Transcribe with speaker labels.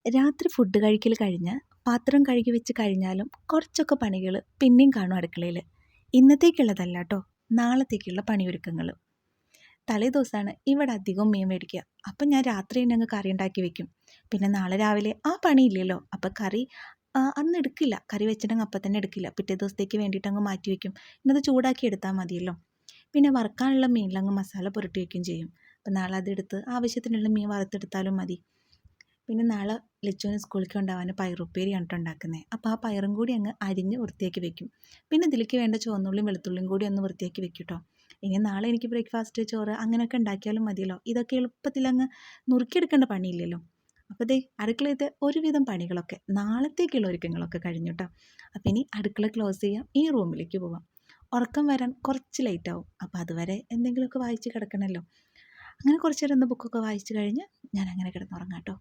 Speaker 1: രാത്രി ഫുഡ് കഴിക്കൽ കഴിഞ്ഞ് പാത്രം കഴുകി വെച്ച് കഴിഞ്ഞാലും കുറച്ചൊക്കെ പണികൾ പിന്നെയും കാണും അടുക്കളയിൽ. ഇന്നത്തേക്കുള്ളതല്ല കേട്ടോ, നാളത്തേക്കുള്ള പണിയൊരുക്കങ്ങൾ. തലേ ദിവസമാണ് ഇവിടെ അധികം മീൻ മേടിക്കുക. അപ്പം ഞാൻ രാത്രി തന്നെ അങ്ങ് കറി ഉണ്ടാക്കി വെക്കും. പിന്നെ നാളെ രാവിലെ ആ പണിയില്ലല്ലോ, അപ്പം കറി അന്ന് എടുക്കില്ല. കറി വെച്ചിട്ടുണ്ടെങ്കിൽ അപ്പം തന്നെ എടുക്കില്ല, പിറ്റേ ദിവസത്തേക്ക് വേണ്ടിയിട്ട് അങ്ങ് മാറ്റി വയ്ക്കും. ഇന്നത് ചൂടാക്കി എടുത്താൽ മതിയല്ലോ. പിന്നെ വറുക്കാനുള്ള മീനിലങ്ങ് മസാല പുരട്ടി വയ്ക്കുകയും ചെയ്യും. അപ്പം നാളെ അതെടുത്ത് ആവശ്യത്തിനുള്ള മീൻ വറുത്തെടുത്താലും മതി. പിന്നെ നാളെ ലച്ചുവിന് സ്കൂളിലേക്ക് കൊണ്ടുപോകാൻ പയറുപ്പേരിയാണ് കേട്ടോ ഉണ്ടാക്കുന്നത്. അപ്പോൾ ആ പയറും കൂടി അങ്ങ് അരിഞ്ഞ് വൃത്തിയാക്കി വെക്കും. പിന്നെ ഇതിലേക്ക് വേണ്ട ചുവന്നുള്ളിയും വെളുത്തുള്ളിയും കൂടി ഒന്ന് വൃത്തിയാക്കി വെക്കും കേട്ടോ. ഇനി നാളെ എനിക്ക് ബ്രേക്ക്ഫാസ്റ്റ് ചോറ് അങ്ങനെയൊക്കെ ഉണ്ടാക്കിയാലും മതിയല്ലോ. ഇതൊക്കെ എളുപ്പത്തിൽ അങ്ങ് നുറുക്കിയെടുക്കേണ്ട പണിയില്ലല്ലോ. അപ്പോൾ ദേ അടുക്കളയത്തെ ഒരുവിധം പണികളൊക്കെ നാളത്തേക്കുള്ള ഒരുക്കങ്ങളൊക്കെ കഴിഞ്ഞു കേട്ടോ. അപ്പോൾ ഇനി അടുക്കള ക്ലോസ് ചെയ്യാം, ഈ റൂമിലേക്ക് പോവാം. ഉറക്കം വരാൻ കുറച്ച് ലേറ്റ് ആവും. അപ്പോൾ അതുവരെ എന്തെങ്കിലുമൊക്കെ വായിച്ച് കിടക്കണമല്ലോ. അങ്ങനെ കുറച്ച് നേരം ബുക്കൊക്കെ വായിച്ച് കഴിഞ്ഞ് ഞാൻ അങ്ങനെ കിടന്നുറങ്ങാം കേട്ടോ.